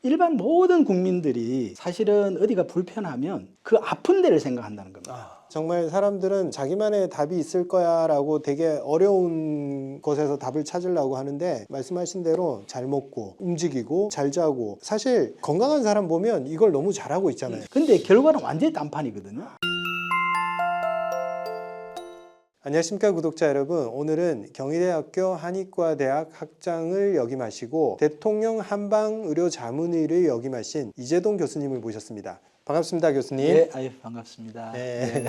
일반 모든 국민들이 사실은 어디가 불편하면 그 아픈 데를 생각한다는 겁니다. 정말 사람들은 자기만의 답이 있을 거야 라고 되게 어려운 것에서 답을 찾으려고 하는데, 말씀하신 대로 잘 먹고 움직이고 잘 자고, 사실 건강한 사람 보면 이걸 너무 잘하고 있잖아요. 근데 결과는 완전히 딴판이거든요. 안녕하십니까 구독자 여러분, 오늘은 경희대학교 한의과대학 학장을 역임하시고 대통령 한방의료자문의를 역임하신 이재동 교수님을 모셨습니다. 반갑습니다, 교수님. 네, 아유 반갑습니다. 네.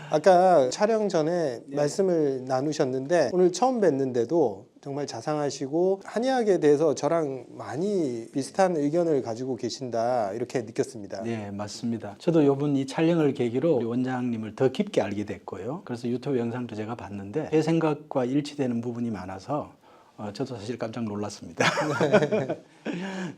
아까 촬영 전에 말씀을 나누셨는데 오늘 처음 뵀는데도 정말 자상하시고 한의학에 대해서 저랑 많이 비슷한 의견을 가지고 계신다, 이렇게 느꼈습니다. 네, 맞습니다. 저도 이번 이 촬영을 계기로 우리 원장님을 더 깊게 알게 됐고요. 그래서 유튜브 영상도 제가 봤는데 제 생각과 일치되는 부분이 많아서 저도 사실 깜짝 놀랐습니다.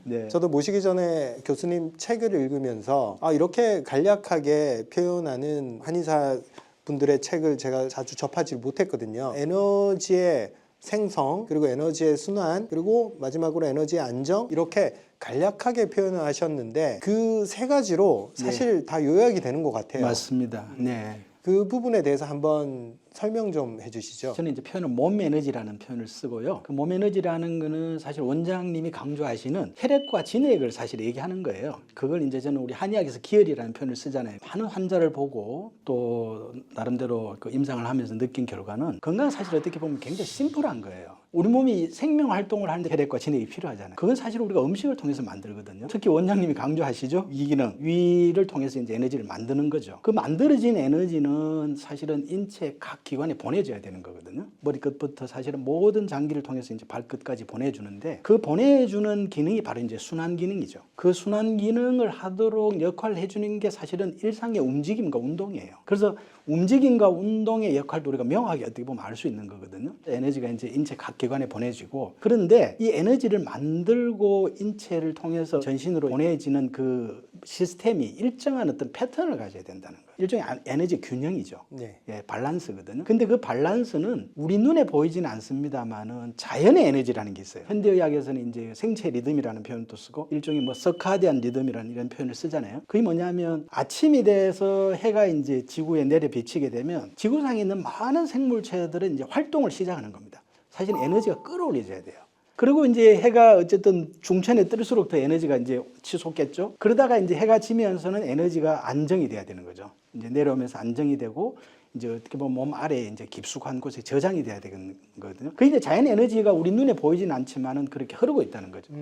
네. 저도 모시기 전에 교수님 책을 읽으면서 이렇게 간략하게 표현하는 한의사 분들의 책을 제가 자주 접하지 못했거든요. 에너지의 생성, 그리고 에너지의 순환, 그리고 마지막으로 에너지의 안정, 이렇게 간략하게 표현을 하셨는데 그 세 가지로 사실 다 요약이 되는 것 같아요. 맞습니다. 네. 그 부분에 대해서 한번 설명 좀 해주시죠. 저는 이제 표현은 몸 에너지라는 표현을 쓰고요. 그 몸 에너지라는 거는 사실 원장님이 강조하시는 혈액과 진액을 사실 얘기하는 거예요. 그걸 이제 저는 우리 한의학에서 기혈이라는 표현을 쓰잖아요. 많은 환자를 보고 또 나름대로 그 임상을 하면서 느낀 결과는 건강은 사실 어떻게 보면 굉장히 심플한 거예요. 우리 몸이 생명 활동을 하는데 혈액과 진액이 필요하잖아요. 그건 사실 우리가 음식을 통해서 만들거든요. 특히 원장님이 강조하시죠. 위기능, 위를 통해서 이제 에너지를 만드는 거죠. 그 만들어진 에너지는 사실은 인체 각 기관에 보내줘야 되는 거거든요. 머리끝부터 사실은 모든 장기를 통해서 이제 발끝까지 보내주는데 그 보내주는 기능이 바로 이제 순환 기능이죠. 그 순환 기능을 하도록 역할을 해주는 게 사실은 일상의 움직임과 운동이에요. 그래서 움직임과 운동의 역할도 우리가 명확하게 어떻게 보면 알 수 있는 거거든요. 에너지가 이제 인체 각 기관에 보내지고, 그런데 이 에너지를 만들고 인체를 통해서 전신으로 보내지는 그 시스템이 일정한 어떤 패턴을 가져야 된다는 거예요. 일종의 에너지 균형이죠. 네. 예, 밸런스거든요. 근데 그 밸런스는 우리 눈에 보이지는 않습니다만은 자연의 에너지라는 게 있어요. 현대의학에서는 이제 생체 리듬이라는 표현도 쓰고 일종의 뭐 서카디안 리듬이라는 이런 표현을 쓰잖아요. 그게 뭐냐면 아침이 돼서 해가 이제 지구에 내려 비치게 되면 지구상에 있는 많은 생물체들은 이제 활동을 시작하는 겁니다. 사실 에너지가 끌어올려져야 돼요. 그리고 이제 해가 어쨌든 중천에 뜰수록 더 에너지가 이제 치솟겠죠. 그러다가 이제 해가 지면서는 에너지가 안정이 돼야 되는 거죠. 이제 내려오면서 안정이 되고 이제 어떻게 보면 몸 아래에 이제 깊숙한 곳에 저장이 돼야 되는 거거든요. 그 이제 자연 에너지가 우리 눈에 보이지는 않지만은 그렇게 흐르고 있다는 거죠.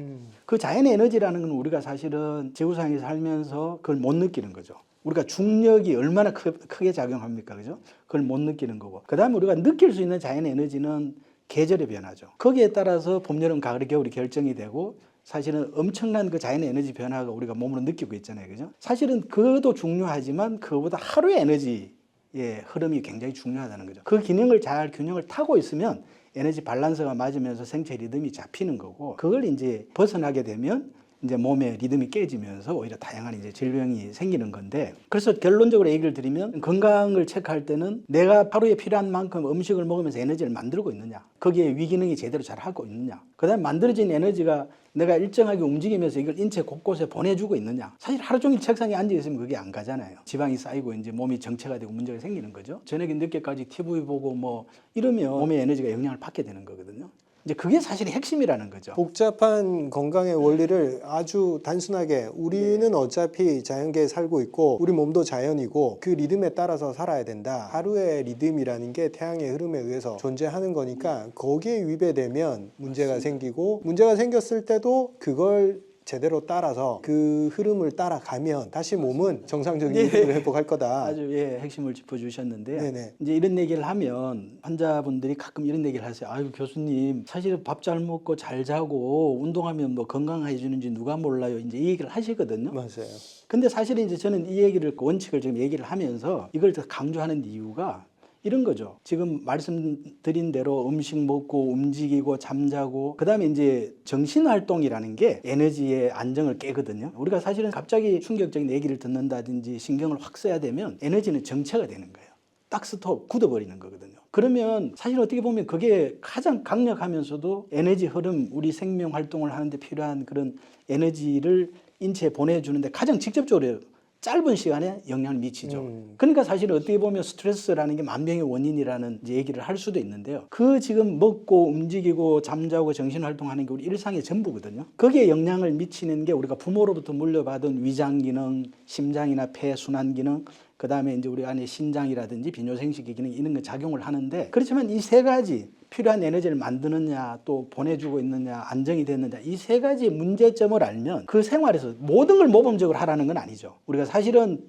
그 자연 에너지라는 건 우리가 사실은 지구상에 살면서 그걸 못 느끼는 거죠. 우리가 중력이 얼마나 크게 작용합니까? 그죠? 그걸 못 느끼는 거고. 그 다음에 우리가 느낄 수 있는 자연 에너지는 계절의 변화죠. 거기에 따라서 봄, 여름, 가을, 겨울이 결정이 되고 사실은 엄청난 그 자연의 에너지 변화가 우리가 몸으로 느끼고 있잖아요. 그죠? 사실은 그것도 중요하지만 그거보다 하루의 에너지의 흐름이 굉장히 중요하다는 거죠. 그 기능을 잘 균형을 타고 있으면 에너지 밸런스가 맞으면서 생체 리듬이 잡히는 거고, 그걸 이제 벗어나게 되면 이제 몸의 리듬이 깨지면서 오히려 다양한 이제 질병이 생기는 건데, 그래서 결론적으로 얘기를 드리면 건강을 체크할 때는 내가 하루에 필요한 만큼 음식을 먹으면서 에너지를 만들고 있느냐, 거기에 위기능이 제대로 잘 하고 있느냐, 그 다음에 만들어진 에너지가 내가 일정하게 움직이면서 이걸 인체 곳곳에 보내주고 있느냐. 사실 하루 종일 책상에 앉아 있으면 그게 안 가잖아요. 지방이 쌓이고 이제 몸이 정체가 되고 문제가 생기는 거죠. 저녁에 늦게까지 TV 보고 뭐 이러면 몸의 에너지가 영향을 받게 되는 거거든요. 이제 그게 사실 핵심이라는 거죠. 복잡한 건강의 원리를 아주 단순하게, 우리는 어차피 자연계에 살고 있고 우리 몸도 자연이고 그 리듬에 따라서 살아야 된다. 하루의 리듬이라는 게 태양의 흐름에 의해서 존재하는 거니까 거기에 위배되면 문제가 생기고, 문제가 생겼을 때도 그걸 제대로 따라서 그 흐름을 따라가면 다시 몸은 정상적인 리듬을 회복할 거다. 아주 핵심을 짚어주셨는데, 네네. 이제 이런 얘기를 하면 환자분들이 가끔 이런 얘기를 하세요. 아유 교수님, 사실 밥 잘 먹고 잘 자고 운동하면 뭐 건강해지는지 누가 몰라요. 이제 이 얘기를 하시거든요. 맞아요. 근데 사실은 이제 저는 이 얘기를, 원칙을 지금 얘기를 하면서 이걸 더 강조하는 이유가 이런 거죠. 지금 말씀드린 대로 음식 먹고 움직이고 잠자고, 그다음에 이제 정신활동이라는 게 에너지의 안정을 깨거든요. 우리가 사실은 갑자기 충격적인 얘기를 듣는다든지 신경을 확 써야 되면 에너지는 정체가 되는 거예요. 딱 스톱, 굳어버리는 거거든요. 그러면 사실 어떻게 보면 그게 가장 강력하면서도 에너지 흐름, 우리 생명 활동을 하는데 필요한 그런 에너지를 인체에 보내주는데 가장 직접적으로 짧은 시간에 영향을 미치죠. 그러니까 사실은 어떻게 보면 스트레스라는 게 만병의 원인이라는 이제 얘기를 할 수도 있는데요. 그 지금 먹고 움직이고 잠자고 정신활동하는 게 우리 일상의 전부거든요. 거기에 영향을 미치는 게 우리가 부모로부터 물려받은 위장 기능, 심장이나 폐, 순환 기능, 그 다음에 이제 우리 안에 신장이라든지 비뇨생식의 기능 이런 거 작용을 하는데, 그렇지만 이 세 가지 필요한 에너지를 만드느냐 또 보내주고 있느냐 안정이 됐느냐 이 세 가지 문제점을 알면 그 생활에서 모든 걸 모범적으로 하라는 건 아니죠. 우리가 사실은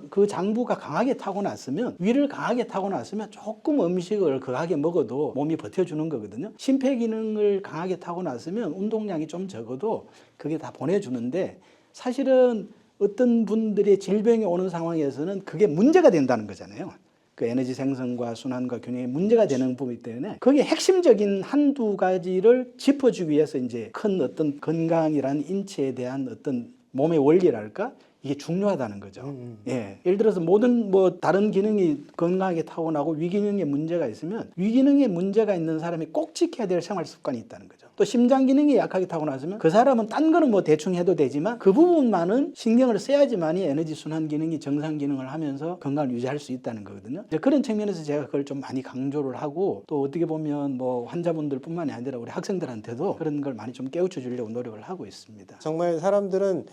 그 장부가 강하게 타고났으면, 위를 강하게 타고났으면 조금 음식을 거하게 먹어도 몸이 버텨주는 거거든요. 심폐기능을 강하게 타고났으면 운동량이 좀 적어도 그게 다 보내주는데, 사실은 어떤 분들의 질병이 오는 상황에서는 그게 문제가 된다는 거잖아요. 그 에너지 생성과 순환과 균형에 문제가 되는 부분이기 때문에 거기에 핵심적인 한두 가지를 짚어주기 위해서 이제 큰 어떤 건강이라는 인체에 대한 어떤 몸의 원리랄까? 이게 중요하다는 거죠. 예. 예를 들어서 모든 뭐 다른 기능이 건강하게 타고나고 위기능에 문제가 있으면 위기능에 문제가 있는 사람이 꼭 지켜야 될 생활 습관이 있다는 거죠. 또 심장 기능이 약하게 타고났으면 그 사람은 딴 거는 뭐 대충 해도 되지만 그 부분만은 신경을 써야지만이 에너지 순환 기능이 정상 기능을 하면서 건강을 유지할 수 있다는 거거든요. 이제 그런 측면에서 제가 그걸 좀 많이 강조를 하고, 또 어떻게 보면 뭐 환자분들뿐만이 아니라 우리 학생들한테도 그런 걸 많이 좀 깨우쳐 주려고 노력을 하고 있습니다. 정말 사람들은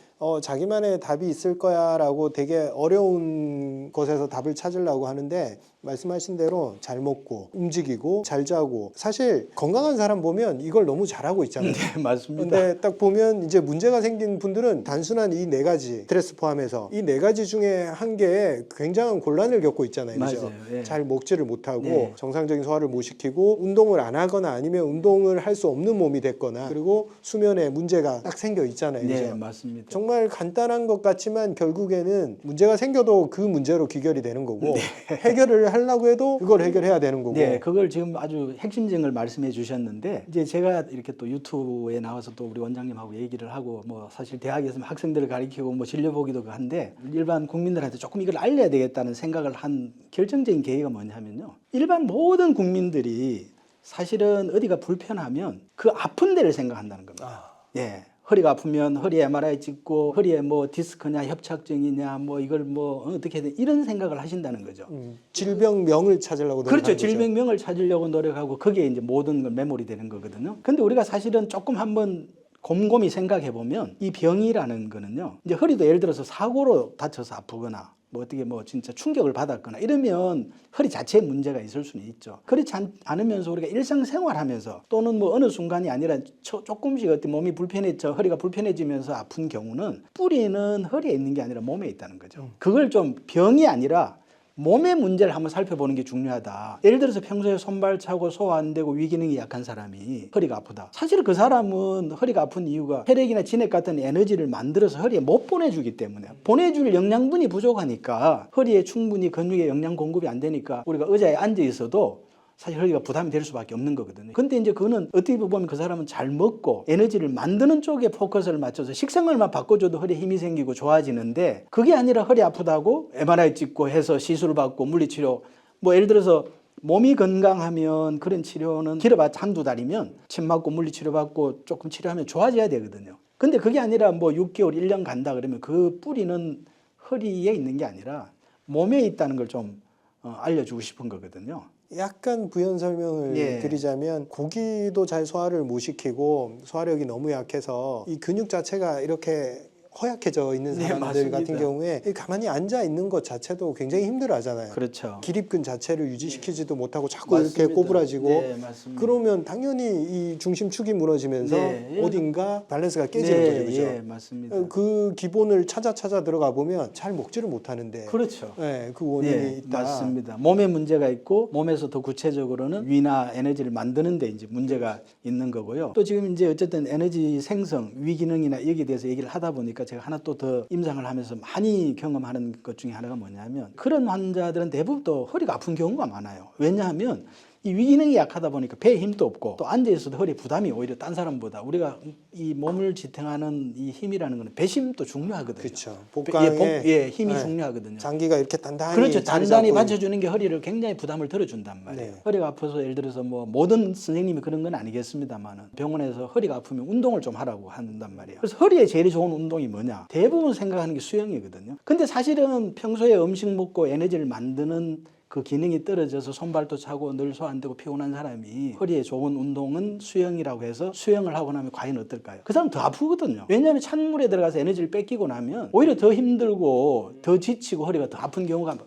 자기만의 답이 있을 거야라고 되게 어려운 것에서 답을 찾으려고 하는데, 말씀하신 대로 잘 먹고 움직이고 잘 자고, 사실 건강한 사람 보면 이걸 너무 잘하고 있잖아요. 네, 맞습니다. 근데 딱 보면 이제 문제가 생긴 분들은 단순한 이 네 가지, 스트레스 포함해서 이 네 가지 중에 한 개에 굉장한 곤란을 겪고 있잖아요. 그죠? 맞아요. 예. 잘 먹지를 못하고 네. 정상적인 소화를 못 시키고 운동을 안 하거나 아니면 운동을 할 수 없는 몸이 됐거나, 그리고 수면에 문제가 딱 생겨 있잖아요. 네, 그죠? 맞습니다. 정말 간단한 것 같지만 결국에는 문제가 생겨도 그 문제로 귀결이 되는 거고, 해결을 하려고 해도 그걸 해결해야 되는 거고. 네, 그걸 지금 아주 핵심적인 말씀해 주셨는데, 이제 제가 이렇게 또 유튜브에 나와서 또 우리 원장님하고 얘기를 하고, 뭐 사실 대학에서 학생들을 가르치고 뭐 진료 보기도 한데, 일반 국민들한테 조금 이걸 알려야 되겠다는 생각을 한 결정적인 계기가 뭐냐면요, 일반 모든 국민들이 사실은 어디가 불편하면 그 아픈 데를 생각한다는 겁니다. 예. 허리가 아프면 허리에 MRI 찍고, 허리에 뭐 디스크냐 협착증이냐 뭐 이걸 뭐 어떻게 해야 돼, 이런 생각을 하신다는 거죠. 질병명을 찾으려고 노력하는 그렇죠. 거죠. 질병명을 찾으려고 노력하고 거기에 이제 모든 걸 메모리 되는 거거든요. 근데 우리가 사실은 조금 한번 곰곰이 생각해 보면 이 병이라는 거는요, 이제 허리도 예를 들어서 사고로 다쳐서 아프거나 뭐 어떻게 뭐 진짜 충격을 받았거나 이러면 허리 자체에 문제가 있을 수는 있죠. 그렇지 않으면서 우리가 일상생활하면서 또는 뭐 어느 순간이 아니라 조금씩 어떤 몸이 불편해져 허리가 불편해지면서 아픈 경우는 뿌리는 허리에 있는 게 아니라 몸에 있다는 거죠. 그걸 좀 병이 아니라 몸의 문제를 한번 살펴보는 게 중요하다. 예를 들어서 평소에 손발 차고 소화 안 되고 위기능이 약한 사람이 허리가 아프다. 사실 그 사람은 허리가 아픈 이유가 혈액이나 진액 같은 에너지를 만들어서 허리에 못 보내주기 때문에, 보내줄 영양분이 부족하니까 허리에 충분히 근육에 영양 공급이 안 되니까 우리가 의자에 앉아 있어도 사실 허리가 부담이 될 수밖에 없는 거거든요. 근데 이제 그거는 어떻게 보면 그 사람은 잘 먹고 에너지를 만드는 쪽에 포커스를 맞춰서 식생활만 바꿔줘도 허리에 힘이 생기고 좋아지는데, 그게 아니라 허리 아프다고 MRI 찍고 해서 시술 받고 물리치료, 뭐 예를 들어서 몸이 건강하면 그런 치료는 길어봤자 한두 달이면 침 맞고 물리치료 받고 조금 치료하면 좋아져야 되거든요. 근데 그게 아니라 뭐 6개월, 1년 간다 그러면 그 뿌리는 허리에 있는 게 아니라 몸에 있다는 걸 좀 알려주고 싶은 거거든요. 약간 부연 설명을 예. 드리자면, 고기도 잘 소화를 못 시키고 소화력이 너무 약해서 이 근육 자체가 이렇게 허약해져 있는 네, 사람들 맞습니다. 같은 경우에 가만히 앉아 있는 것 자체도 굉장히 힘들어하잖아요. 그렇죠. 기립근 자체를 유지시키지도 못하고 자꾸 맞습니다. 이렇게 꼬부라지고, 네, 맞습니다. 그러면 당연히 이 중심축이 무너지면서 네. 어딘가 밸런스가 깨지는 네, 거죠. 그죠? 예, 맞습니다. 그 기본을 찾아 들어가 보면 잘 먹지를 못하는데, 그렇죠. 네, 그 원인이 예, 있다. 맞습니다. 몸에 문제가 있고, 몸에서 더 구체적으로는 위나 에너지를 만드는 데 이제 문제가 있는 거고요. 또 지금 이제 어쨌든 에너지 생성, 위기능이나 여기에 대해서 얘기를 하다 보니까 제가 하나 또 더 임상을 하면서 많이 경험하는 것 중에 하나가 뭐냐면, 그런 환자들은 대부분 또 허리가 아픈 경우가 많아요. 왜냐하면 이 위기능이 약하다 보니까 배에 힘도 없고 또 앉아 있어도 허리 부담이 오히려 딴 사람보다 우리가 이 몸을 지탱하는 이 힘이라는 거는 배심도 중요하거든요. 그렇죠. 복강에 힘이 네. 중요하거든요. 장기가 이렇게 단단히 그렇죠. 자리 단단히 잡고 받쳐주는 게 허리를 굉장히 부담을 덜어준단 말이에요. 네. 허리가 아파서 예를 들어서 뭐 모든 선생님이 그런 건 아니겠습니다만은 병원에서 허리가 아프면 운동을 좀 하라고 한단 말이에요. 그래서 허리에 제일 좋은 운동이 뭐냐? 대부분 생각하는 게 수영이거든요. 근데 사실은 평소에 음식 먹고 에너지를 만드는 그 기능이 떨어져서 손발도 차고 늘 소 안 되고 피곤한 사람이 허리에 좋은 운동은 수영이라고 해서 수영을 하고 나면 과연 어떨까요? 그 사람 더 아프거든요. 왜냐하면 찬물에 들어가서 에너지를 뺏기고 나면 오히려 더 힘들고 더 지치고 허리가 더 아픈 경우가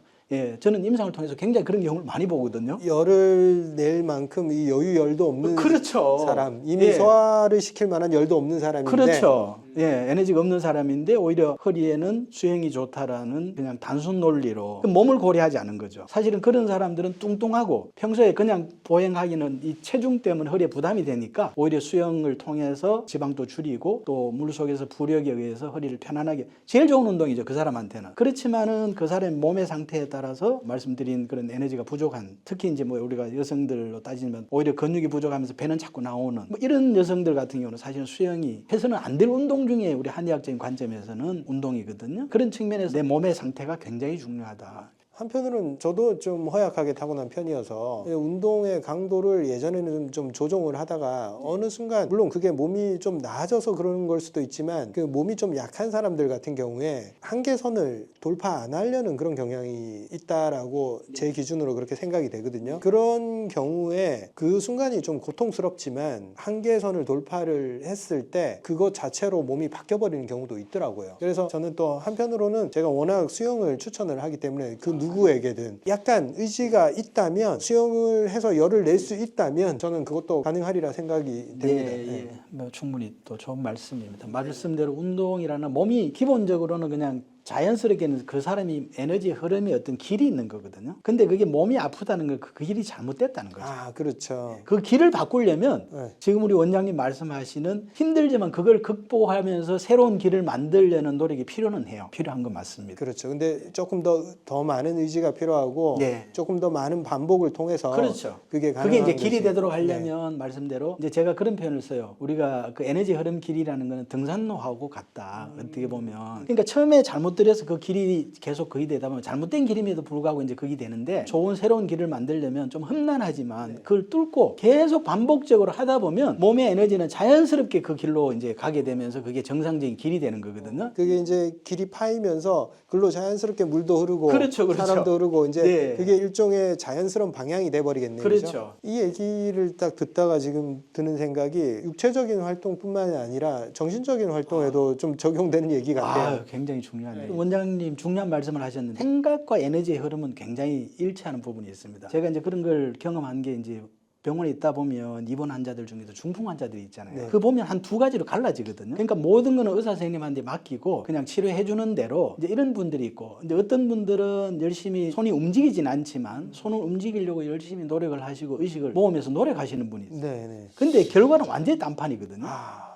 저는 임상을 통해서 굉장히 그런 경우를 많이 보거든요. 열을 낼 만큼 이 여유열도 없는 그렇죠. 사람, 이미 소화를 시킬 만한 열도 없는 사람인데 그렇죠. 에너지가 없는 사람인데 오히려 허리에는 수영이 좋다라는 그냥 단순 논리로 몸을 고려하지 않은 거죠. 사실은 그런 사람들은 뚱뚱하고 평소에 그냥 보행하기는 이 체중 때문에 허리에 부담이 되니까 오히려 수영을 통해서 지방도 줄이고 또 물속에서 부력에 의해서 허리를 편안하게 제일 좋은 운동이죠. 그 사람한테는. 그렇지만은 그 사람의 몸의 상태에 따라서 말씀드린 그런 에너지가 부족한 특히 이제 뭐 우리가 여성들로 따지면 오히려 근육이 부족하면서 배는 자꾸 나오는 뭐 이런 여성들 같은 경우는 사실은 수영이 해서는 안 될 운동 중에 우리 한의학적인 관점에서는 운동이거든요. 그런 측면에서 내 몸의 상태가 굉장히 중요하다. 한편으로는 저도 좀 허약하게 타고난 편이어서 운동의 강도를 예전에는 좀 조정을 하다가 어느 순간 물론 그게 몸이 좀 나아져서 그런 걸 수도 있지만 그 몸이 좀 약한 사람들 같은 경우에 한계선을 돌파 안 하려는 그런 경향이 있다라고 제 기준으로 그렇게 생각이 되거든요. 그런 경우에 그 순간이 좀 고통스럽지만 한계선을 돌파를 했을 때 그것 자체로 몸이 바뀌어버리는 경우도 있더라고요. 그래서 저는 또 한편으로는 제가 워낙 수영을 추천을 하기 때문에 그 누구에게든 약간 의지가 있다면 수영을 해서 열을 낼 수 있다면 저는 그것도 가능하리라 생각이 됩니다. 뭐 충분히 또 좋은 말씀입니다. 말씀대로 운동이라는 몸이 기본적으로는 그냥 자연스럽게는 그 사람이 에너지 흐름이 어떤 길이 있는 거거든요. 근데 그게 몸이 아프다는 건 그 길이 잘못됐다는 거죠. 아, 그렇죠. 그 길을 바꾸려면 네. 지금 우리 원장님 말씀하시는 힘들지만 그걸 극복하면서 새로운 길을 만들려는 노력이 필요는 해요. 필요한 건 맞습니다. 그렇죠. 근데 조금 더 많은 의지가 필요하고 네. 조금 더 많은 반복을 통해서 그렇죠. 그게 그게 이제 가능한 길이 거지. 되도록 하려면 말씀대로 이제 제가 그런 표현을 써요. 우리가 그 에너지 흐름 길이라는 거는 등산로하고 같다. 어떻게 보면. 그러니까 처음에 잘못 들여서 그 길이 계속 거기 되다 보면 잘못된 길임에도 불구하고 이제 거기 되는데 좋은 새로운 길을 만들려면 좀 험난하지만 그걸 뚫고 계속 반복적으로 하다 보면 몸의 에너지는 자연스럽게 그 길로 이제 가게 되면서 그게 정상적인 길이 되는 거거든요. 그게 이제 길이 파이면서 글로 자연스럽게 물도 흐르고 그렇죠. 사람도 흐르고 이제 네. 그게 일종의 자연스러운 방향이 돼 버리겠네요. 그렇죠. 이 얘기를 딱 듣다가 지금 드는 생각이 육체적인 활동뿐만이 아니라 정신적인 활동에도 좀 적용되는 얘기 같아요. 굉장히 중요하네요. 원장님 중요한 말씀을 하셨는데 생각과 에너지의 흐름은 굉장히 일치하는 부분이 있습니다. 제가 이제 그런 걸 경험한 게 이제 병원에 있다 보면 입원 환자들 중에도 중풍 환자들이 있잖아요. 네. 그 보면 한 두 가지로 갈라지거든요. 그러니까 모든 거는 의사 선생님한테 맡기고 그냥 치료해 주는 대로 이제 이런 분들이 있고, 이제 어떤 분들은 열심히 손이 움직이진 않지만 손을 움직이려고 열심히 노력을 하시고 의식을 모으면서 노력하시는 분이 있어요. 네. 근데 결과는 완전히 딴판이거든요.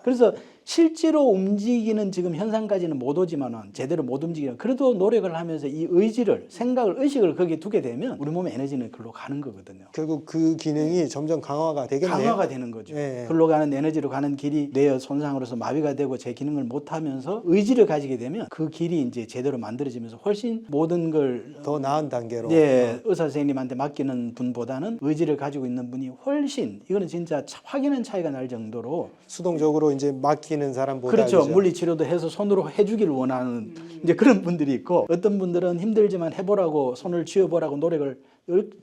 그래서 실제로 움직이는 지금 현상까지는 못 오지만은 제대로 못 움직이는, 그래도 노력을 하면서 이 의지를, 생각을, 의식을 거기에 두게 되면 우리 몸의 에너지는 글로 가는 거거든요. 결국 그 기능이 점점 강화가 되겠네요. 강화가 되는 거죠. 네. 글로 가는 에너지로 가는 길이 뇌의 손상으로서 마비가 되고 제 기능을 못 하면서 의지를 가지게 되면 그 길이 이제 제대로 만들어지면서 훨씬 모든 걸 더 나은 단계로. 의사 선생님한테 맡기는 분보다는 의지를 가지고 있는 분이 훨씬, 이거는 진짜 확연한 차이가 날 정도로 수동적으로 이제 맡기는 사람보다 그렇죠. 그죠? 물리치료도 해서 손으로 해주기를 원하는 이제 그런 분들이 있고, 어떤 분들은 힘들지만 해보라고 손을 쥐어보라고 노력을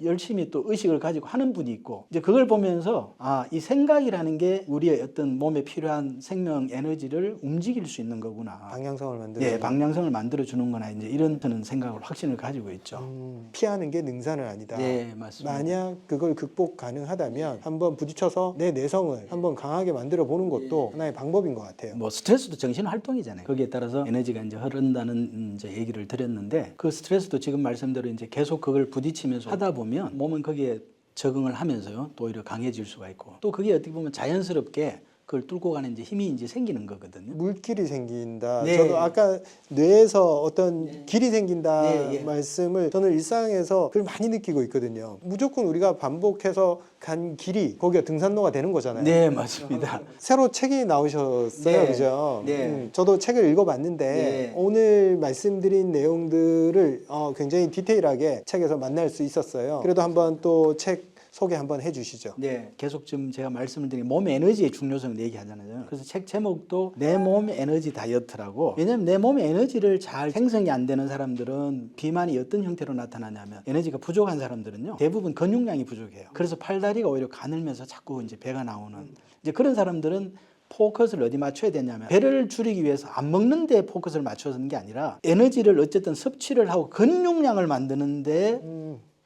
열심히 또 의식을 가지고 하는 분이 있고, 이제 그걸 보면서 이 생각이라는 게 우리의 어떤 몸에 필요한 생명 에너지를 움직일 수 있는 거구나. 방향성을 만드는. 방향성을 만들어 주는 거나 이제 이런 저는 생각을 확신을 가지고 있죠. 피하는 게 능사는 아니다. 네, 맞습니다. 만약 그걸 극복 가능하다면 한번 부딪혀서 내 내성을 한번 강하게 만들어 보는 것도 하나의 방법인 것 같아요. 뭐 스트레스도 정신 활동이잖아요. 거기에 따라서 에너지가 이제 흐른다는 이제 얘기를 드렸는데, 그 스트레스도 지금 말씀대로 이제 계속 그걸 부딪히면서 하다 보면 몸은 거기에 적응을 하면서요 또 오히려 강해질 수가 있고, 또 그게 어떻게 보면 자연스럽게 그걸 뚫고 가는 이제 힘이 이제 생기는 거거든요. 물길이 생긴다. 네. 저도 아까 뇌에서 어떤 길이 생긴다 네, 예. 말씀을 저는 일상에서 그걸 많이 느끼고 있거든요. 무조건 우리가 반복해서 간 길이 거기가 등산로가 되는 거잖아요. 네, 맞습니다. 새로 책이 나오셨어요, 네. 그죠? 네. 저도 책을 읽어봤는데 네. 오늘 말씀드린 내용들을 굉장히 디테일하게 책에서 만날 수 있었어요. 그래도 한번 또 책 소개 한번 해주시죠. 네, 계속 지금 제가 말씀을 드린 몸 에너지의 중요성을 얘기하잖아요. 그래서 책 제목도 내 몸 에너지 다이어트라고. 왜냐하면 내 몸의 에너지를 잘 생성이 안 되는 사람들은 비만이 어떤 형태로 나타나냐면 에너지가 부족한 사람들은요 대부분 근육량이 부족해요. 그래서 팔다리가 오히려 가늘면서 자꾸 이제 배가 나오는 이제 그런 사람들은 포커스를 어디 맞춰야 되냐면 배를 줄이기 위해서 안 먹는 데 포커스를 맞춰서는 게 아니라 에너지를 어쨌든 섭취를 하고 근육량을 만드는 데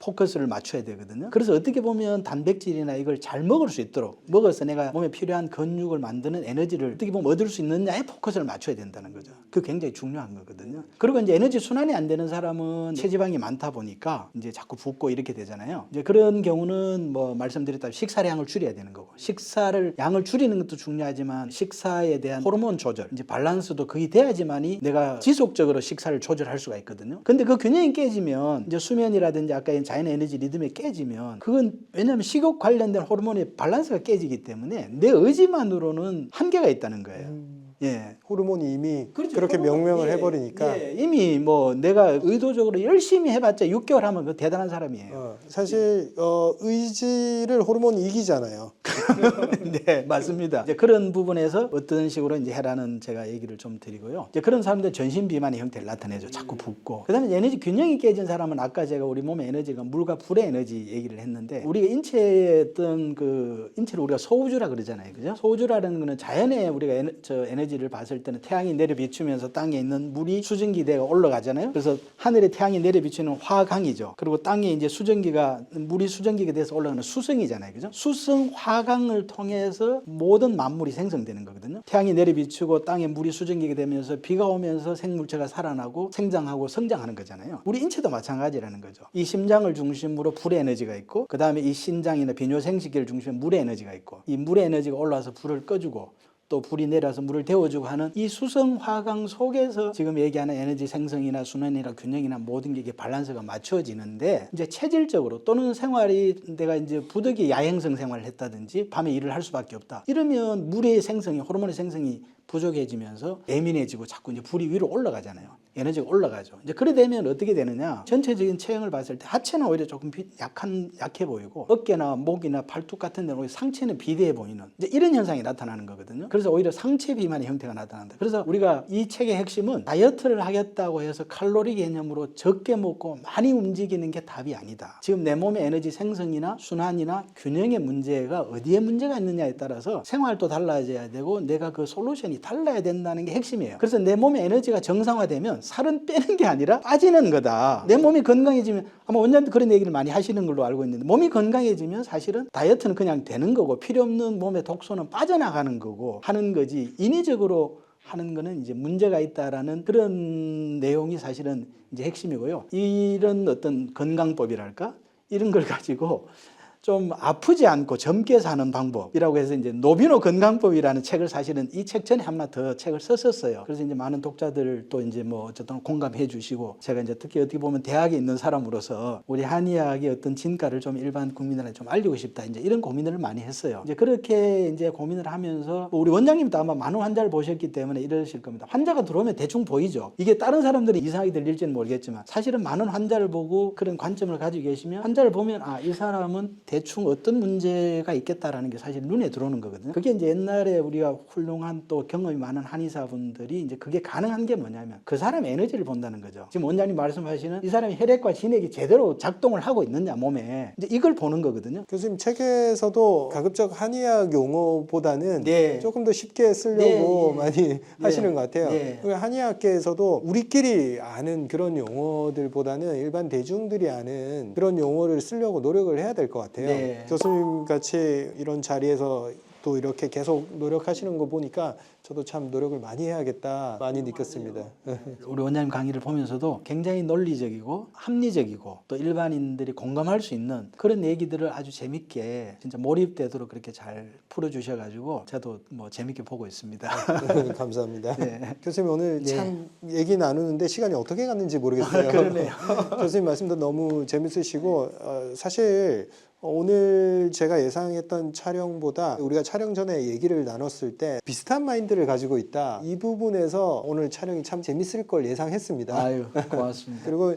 포커스를 맞춰야 되거든요. 그래서 어떻게 보면 단백질이나 이걸 잘 먹을 수 있도록 먹어서 내가 몸에 필요한 근육을 만드는 에너지를 어떻게 보면 얻을 수 있느냐에 포커스를 맞춰야 된다는 거죠. 그게 굉장히 중요한 거거든요. 그리고 이제 에너지 순환이 안 되는 사람은 체지방이 많다 보니까 이제 자꾸 붓고 이렇게 되잖아요. 이제 그런 경우는 뭐 말씀드렸다시피 식사량을 줄여야 되는 거고 식사를 양을 줄이는 것도 중요하지만 식사에 대한 호르몬 조절, 이제 밸런스도 그게 돼야지만이 내가 지속적으로 식사를 조절할 수가 있거든요. 근데 그 균형이 깨지면 이제 수면이라든지 아까 자연 에너지 리듬이 깨지면 그건 왜냐하면 식욕 관련된 호르몬의 밸런스가 깨지기 때문에 내 의지만으로는 한계가 있다는 거예요. 예. 호르몬이 이미 그렇죠. 그렇게 명명을 예, 해버리니까 예, 이미 뭐 내가 의도적으로 열심히 해봤자 6개월 하면 그 대단한 사람이에요. 사실 의지를 호르몬이 이기잖아요. 네, 맞습니다. 이제 그런 부분에서 어떤 식으로 이제 해라는 제가 얘기를 좀 드리고요. 이제 그런 사람들 전신 비만의 형태를 나타내죠. 자꾸 붓고. 그다음에 에너지 균형이 깨진 사람은 아까 제가 우리 몸의 에너지가 물과 불의 에너지 얘기를 했는데 우리가 인체의 어떤 그 인체를 우리가 소우주라 그러잖아요. 그죠? 소우주라는 거는 자연의 우리가 에너지를 봤을 때는 태양이 내려 비추면서 땅에 있는 물이 수증기대가 올라가잖아요. 그래서 하늘에 태양이 내려 비추는 화강이죠. 그리고 땅에 이제 물이 수증기가 돼서 올라가는 수성이잖아요. 그죠? 수성 화강을 통해서 모든 만물이 생성되는 거거든요. 태양이 내려 비추고 땅에 물이 수증기가 되면서 비가 오면서 생물체가 살아나고 생장하고 성장하는 거잖아요. 우리 인체도 마찬가지라는 거죠. 이 심장을 중심으로 불의 에너지가 있고 그다음에 이 신장이나 비뇨생식기를 중심으로 물의 에너지가 있고 이 물의 에너지가 올라와서 불을 꺼주고 또 불이 내려서 물을 데워주고 하는 이 수성화강 속에서 지금 얘기하는 에너지 생성이나 순환이나 균형이나 모든 게 이게 밸런스가 맞춰지는데 이제 체질적으로 또는 생활이 내가 이제 부득이 야행성 생활을 했다든지 밤에 일을 할 수밖에 없다. 이러면 물의 생성이 호르몬의 생성이 부족해지면서 예민해지고 자꾸 이제 불이 위로 올라가잖아요. 에너지가 올라가죠. 이제 그래 되면 어떻게 되느냐? 전체적인 체형을 봤을 때 하체는 오히려 조금 약해 보이고 어깨나 목이나 팔뚝 같은 데는 오히려 상체는 비대해 보이는 이제 이런 현상이 나타나는 거거든요. 그래서 오히려 상체 비만의 형태가 나타난다. 그래서 우리가 이 책의 핵심은 다이어트를 하겠다고 해서 칼로리 개념으로 적게 먹고 많이 움직이는 게 답이 아니다. 지금 내 몸의 에너지 생성이나 순환이나 균형의 문제가 어디에 문제가 있느냐에 따라서 생활도 달라져야 되고 내가 그 솔루션이 달라야 된다는 게 핵심이에요. 그래서 내 몸의 에너지가 정상화되면 살은 빼는 게 아니라 빠지는 거다. 내 몸이 건강해지면 아마 원장님도 그런 얘기를 많이 하시는 걸로 알고 있는데 몸이 건강해지면 사실은 다이어트는 그냥 되는 거고 필요 없는 몸의 독소는 빠져나가는 거고 하는 거지 인위적으로 하는 거는 이제 문제가 있다라는 그런 내용이 사실은 이제 핵심이고요. 이런 어떤 건강법이랄까 이런 걸 가지고 좀 아프지 않고 젊게 사는 방법이라고 해서 이제 노비노 건강법이라는 책을 사실은 이 책 전에 하나 더 책을 썼었어요. 그래서 이제 많은 독자들 또 이제 뭐 어쨌든 공감해 주시고 제가 이제 특히 어떻게 보면 대학에 있는 사람으로서 우리 한의학의 어떤 진가를 좀 일반 국민들한테 좀 알리고 싶다. 이제 이런 고민을 많이 했어요. 이제 그렇게 이제 고민을 하면서 우리 원장님도 아마 많은 환자를 보셨기 때문에 이러실 겁니다. 환자가 들어오면 대충 보이죠. 이게 다른 사람들이 이상하게 들릴지는 모르겠지만 사실은 많은 환자를 보고 그런 관점을 가지고 계시면 환자를 보면 아, 이 사람은 대충 어떤 문제가 있겠다라는 게 사실 눈에 들어오는 거거든요. 그게 이제 옛날에 우리가 훌륭한 또 경험이 많은 한의사분들이 이제 그게 가능한 게 뭐냐면 그 사람의 에너지를 본다는 거죠. 지금 원장님 말씀하시는 이 사람이 혈액과 진액이 제대로 작동을 하고 있느냐 몸에 이제 이걸 보는 거거든요. 교수님 책에서도 가급적 한의학 용어보다는 네. 조금 더 쉽게 쓰려고 네, 많이 하시는 것 같아요. 네. 한의학계에서도 우리끼리 아는 그런 용어들보다는 일반 대중들이 아는 그런 용어를 쓰려고 노력을 해야 될 것 같아요. 네. 교수님 같이 이런 자리에서 또 이렇게 계속 노력하시는 거 보니까 저도 참 노력을 많이 해야겠다 많이 느꼈습니다. 우리 원장님 강의를 보면서도 굉장히 논리적이고 합리적이고 또 일반인들이 공감할 수 있는 그런 얘기들을 아주 재밌게 진짜 몰입되도록 그렇게 잘 풀어주셔가지고 저도 뭐 재밌게 보고 있습니다. 감사합니다. 네. 교수님 오늘 네. 참 얘기 나누는데 시간이 어떻게 갔는지 모르겠어요. 그러네요. 교수님 말씀도 너무 재밌으시고 사실 오늘 제가 예상했던 촬영보다 우리가 촬영 전에 얘기를 나눴을 때 비슷한 마인드를 가지고 있다. 이 부분에서 오늘 촬영이 참 재밌을 걸 예상했습니다. 아유 고맙습니다. 그리고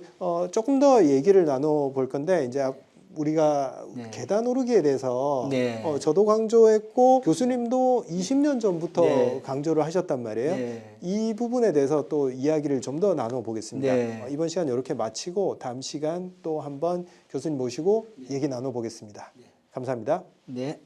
조금 더 얘기를 나눠볼 건데 이제 우리가 네. 계단 오르기에 대해서 네. 저도 강조했고 교수님도 20년 전부터 네. 강조를 하셨단 말이에요. 네. 이 부분에 대해서 또 이야기를 좀 더 나눠보겠습니다. 네. 이번 시간 이렇게 마치고 다음 시간 또 한번 교수님 모시고 얘기 나눠보겠습니다. 감사합니다. 네.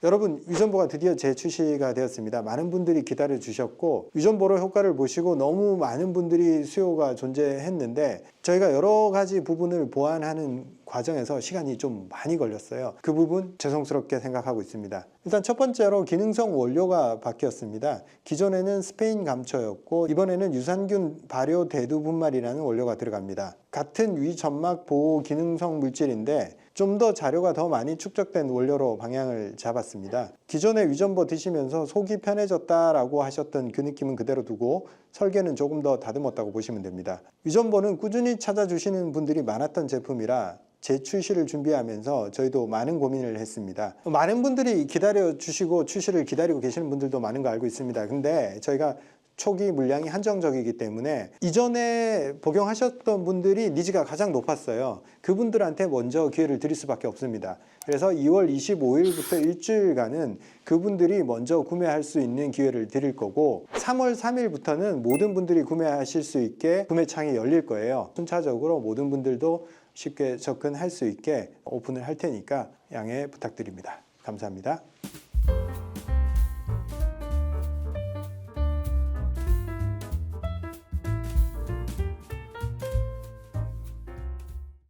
여러분 위전보가 드디어 재출시가 되었습니다. 많은 분들이 기다려 주셨고 위전보로 효과를 보시고 너무 많은 분들이 수요가 존재했는데 저희가 여러 가지 부분을 보완하는 과정에서 시간이 좀 많이 걸렸어요. 그 부분 죄송스럽게 생각하고 있습니다. 일단 첫 번째로 기능성 원료가 바뀌었습니다. 기존에는 스페인 감초였고 이번에는 유산균 발효 대두분말이라는 원료가 들어갑니다. 같은 위점막 보호 기능성 물질인데 좀 더 자료가 더 많이 축적된 원료로 방향을 잡았습니다. 기존에 위전보 드시면서 속이 편해졌다라고 하셨던 그 느낌은 그대로 두고 설계는 조금 더 다듬었다고 보시면 됩니다. 위전보는 꾸준히 찾아주시는 분들이 많았던 제품이라 재출시를 준비하면서 저희도 많은 고민을 했습니다. 많은 분들이 기다려 주시고 출시를 기다리고 계시는 분들도 많은 거 알고 있습니다. 근데 저희가 초기 물량이 한정적이기 때문에 이전에 복용하셨던 분들이 니즈가 가장 높았어요. 그분들한테 먼저 기회를 드릴 수밖에 없습니다. 그래서 2월 25일부터 일주일간은 그분들이 먼저 구매할 수 있는 기회를 드릴 거고 3월 3일부터는 모든 분들이 구매하실 수 있게 구매창이 열릴 거예요. 순차적으로 모든 분들도 쉽게 접근할 수 있게 오픈을 할 테니까 양해 부탁드립니다. 감사합니다.